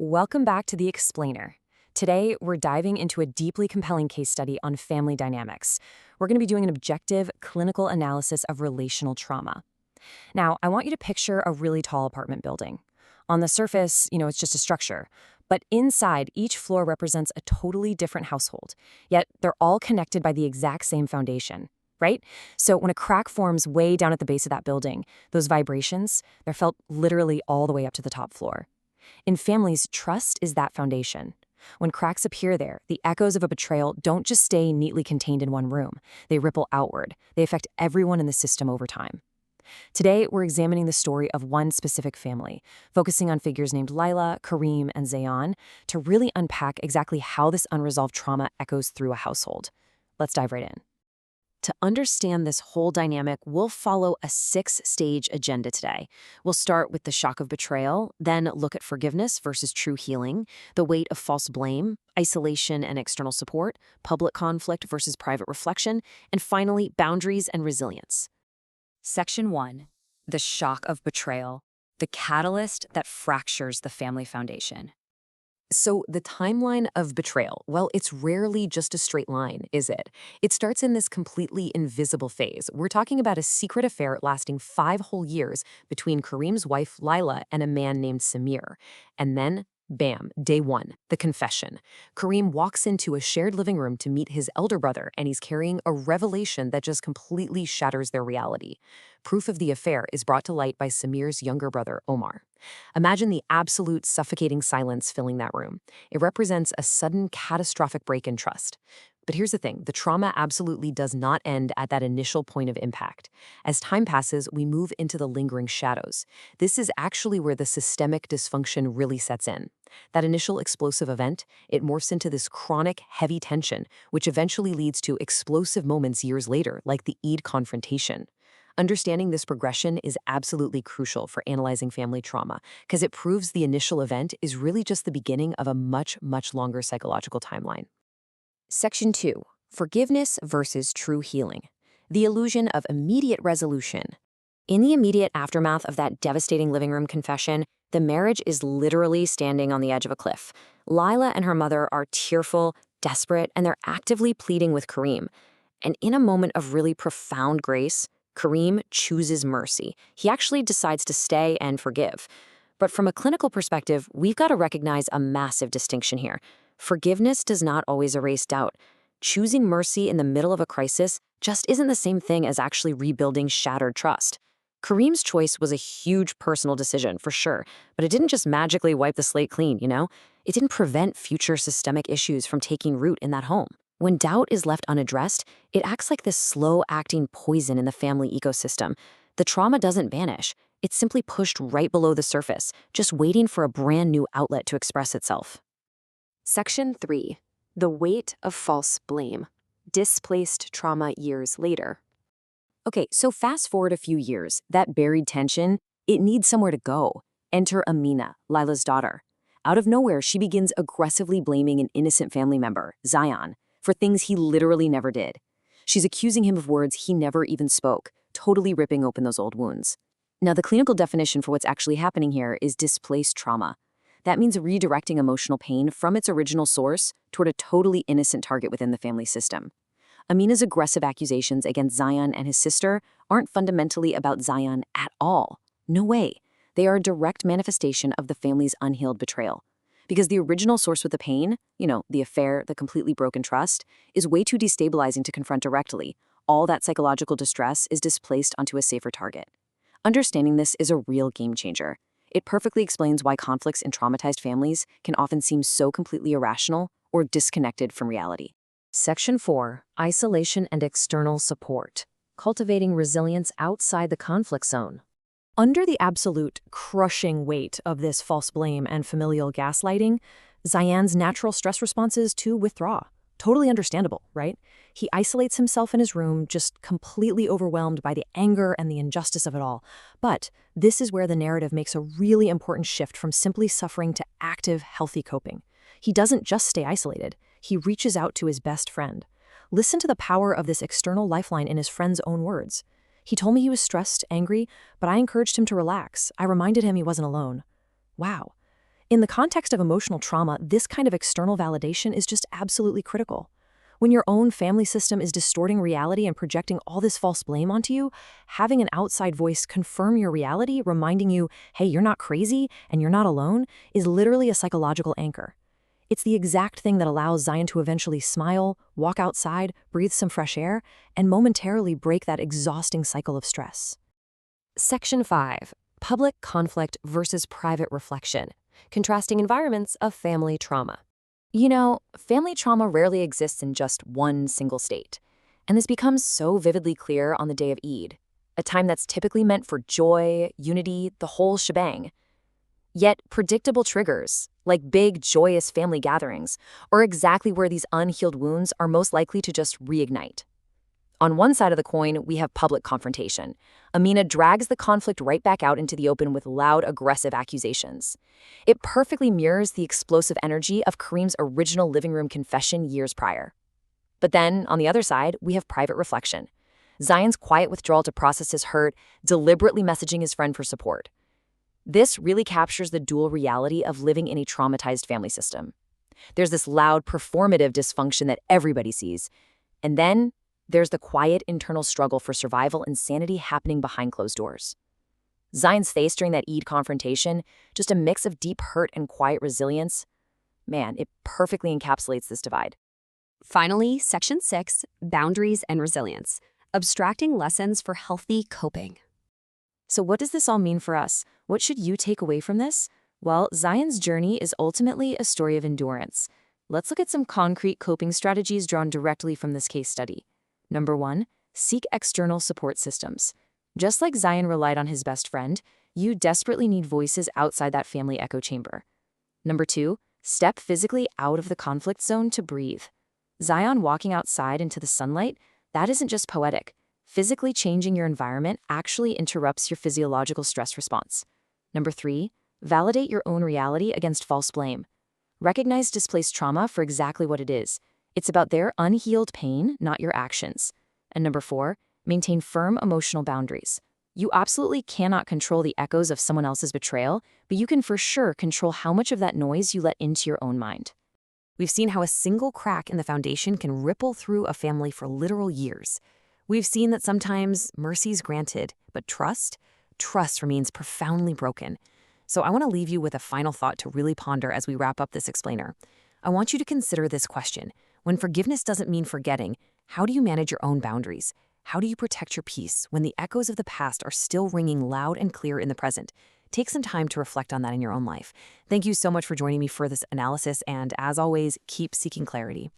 Welcome back to The Explainer. Today, we're diving into a deeply compelling case study on family dynamics. We're going to be doing an objective, clinical analysis of relational trauma. Now, I want you to picture a really tall apartment building. On the surface, it's just a structure. But inside, each floor represents a totally different household. Yet, they're all connected by the exact same foundation, right? So when a crack forms way down at the base of that building, those vibrations, they're felt literally all the way up to the top floor. In families, trust is that foundation. When cracks appear there, the echoes of a betrayal don't just stay neatly contained in one room. They ripple outward. They affect everyone in the system over time. Today, we're examining the story of one specific family, focusing on figures named Lila, Kareem, and Zayan to really unpack exactly how this unresolved trauma echoes through a household. Let's dive right in. To understand this whole dynamic, we'll follow a 6-stage agenda today. We'll start with the shock of betrayal, then look at forgiveness versus true healing, the weight of false blame, isolation and external support, public conflict versus private reflection, and finally, boundaries and resilience. Section 1. The shock of betrayal, the catalyst that fractures the family foundation. So the timeline of betrayal, well, it's rarely just a straight line, is it? It starts in this completely invisible phase. We're talking about a secret affair lasting 5 whole years between Kareem's wife, Lila, and a man named Samir. And then, bam, day 1, the confession. Kareem walks into a shared living room to meet his elder brother, and he's carrying a revelation that just completely shatters their reality. Proof of the affair is brought to light by Samir's younger brother, Omar. Imagine the absolute suffocating silence filling that room. It represents a sudden catastrophic break in trust. But here's the thing, the trauma absolutely does not end at that initial point of impact. As time passes, we move into the lingering shadows. This is actually where the systemic dysfunction really sets in. That initial explosive event, it morphs into this chronic, heavy tension, which eventually leads to explosive moments years later, like the Eid confrontation. Understanding this progression is absolutely crucial for analyzing family trauma, because it proves the initial event is really just the beginning of a much, much longer psychological timeline. Section 2. Forgiveness versus true healing. The illusion of immediate resolution. In the immediate aftermath of that devastating living room confession, the marriage is literally standing on the edge of a cliff. Lila and her mother are tearful, desperate, and they're actively pleading with Kareem. And in a moment of really profound grace, Kareem chooses mercy. He actually decides to stay and forgive. But from a clinical perspective, we've got to recognize a massive distinction here. Forgiveness does not always erase doubt. Choosing mercy in the middle of a crisis just isn't the same thing as actually rebuilding shattered trust. Kareem's choice was a huge personal decision, for sure, but it didn't just magically wipe the slate clean, It didn't prevent future systemic issues from taking root in that home. When doubt is left unaddressed, it acts like this slow-acting poison in the family ecosystem. The trauma doesn't vanish. It's simply pushed right below the surface, just waiting for a brand new outlet to express itself. Section 3. The weight of false blame. Displaced trauma years later. Okay, so fast forward a few years. That buried tension, it needs somewhere to go. Enter Amina, Lila's daughter. Out of nowhere, she begins aggressively blaming an innocent family member, Zayan, for things he literally never did. She's accusing him of words he never even spoke, totally ripping open those old wounds. Now, the clinical definition for what's actually happening here is displaced trauma. That means redirecting emotional pain from its original source toward a totally innocent target within the family system. Amina's aggressive accusations against Zayan and his sister aren't fundamentally about Zayan at all. No way. They are a direct manifestation of the family's unhealed betrayal. Because the original source with the pain, the affair, the completely broken trust, is way too destabilizing to confront directly. All that psychological distress is displaced onto a safer target. Understanding this is a real game changer. It perfectly explains why conflicts in traumatized families can often seem so completely irrational or disconnected from reality. Section 4. Isolation and external support. Cultivating resilience outside the conflict zone. Under the absolute crushing weight of this false blame and familial gaslighting, Zayan's natural stress response is to withdraw. Totally understandable, right? He isolates himself in his room, just completely overwhelmed by the anger and the injustice of it all. But this is where the narrative makes a really important shift from simply suffering to active, healthy coping. He doesn't just stay isolated. He reaches out to his best friend. Listen to the power of this external lifeline in his friend's own words. He told me he was stressed, angry, but I encouraged him to relax. I reminded him he wasn't alone. Wow. In the context of emotional trauma, this kind of external validation is just absolutely critical. When your own family system is distorting reality and projecting all this false blame onto you, having an outside voice confirm your reality, reminding you, hey, you're not crazy and you're not alone, is literally a psychological anchor. It's the exact thing that allows Zion to eventually smile, walk outside, breathe some fresh air, and momentarily break that exhausting cycle of stress. Section 5. Public conflict versus private reflection. Contrasting environments of family trauma. You know, family trauma rarely exists in just one single state. And this becomes so vividly clear on the day of Eid, a time that's typically meant for joy, unity, the whole shebang. Yet, predictable triggers, like big, joyous family gatherings, are exactly where these unhealed wounds are most likely to just reignite. On one side of the coin, we have public confrontation. Amina drags the conflict right back out into the open with loud, aggressive accusations. It perfectly mirrors the explosive energy of Kareem's original living room confession years prior. But then, on the other side, we have private reflection. Zion's quiet withdrawal to process his hurt, deliberately messaging his friend for support. This really captures the dual reality of living in a traumatized family system. There's this loud, performative dysfunction that everybody sees. And then, there's the quiet internal struggle for survival and sanity happening behind closed doors. Zion's face during that Eid confrontation, just a mix of deep hurt and quiet resilience. Man, it perfectly encapsulates this divide. Finally, Section 6. Boundaries and resilience. Abstracting lessons for healthy coping. So what does this all mean for us? What should you take away from this? Well, Zion's journey is ultimately a story of endurance. Let's look at some concrete coping strategies drawn directly from this case study. Number 1, seek external support systems. Just like Zion relied on his best friend, you desperately need voices outside that family echo chamber. Number 2, step physically out of the conflict zone to breathe. Zion walking outside into the sunlight, that isn't just poetic. Physically changing your environment actually interrupts your physiological stress response. Number 3, validate your own reality against false blame. Recognize displaced trauma for exactly what it is. It's about their unhealed pain, not your actions. And number 4, maintain firm emotional boundaries. You absolutely cannot control the echoes of someone else's betrayal, but you can for sure control how much of that noise you let into your own mind. We've seen how a single crack in the foundation can ripple through a family for literal years. We've seen that sometimes mercy's granted, but trust remains profoundly broken. So I want to leave you with a final thought to really ponder as we wrap up this explainer. I want you to consider this question. When forgiveness doesn't mean forgetting, how do you manage your own boundaries? How do you protect your peace when the echoes of the past are still ringing loud and clear in the present? Take some time to reflect on that in your own life. Thank you so much for joining me for this analysis, and as always, keep seeking clarity.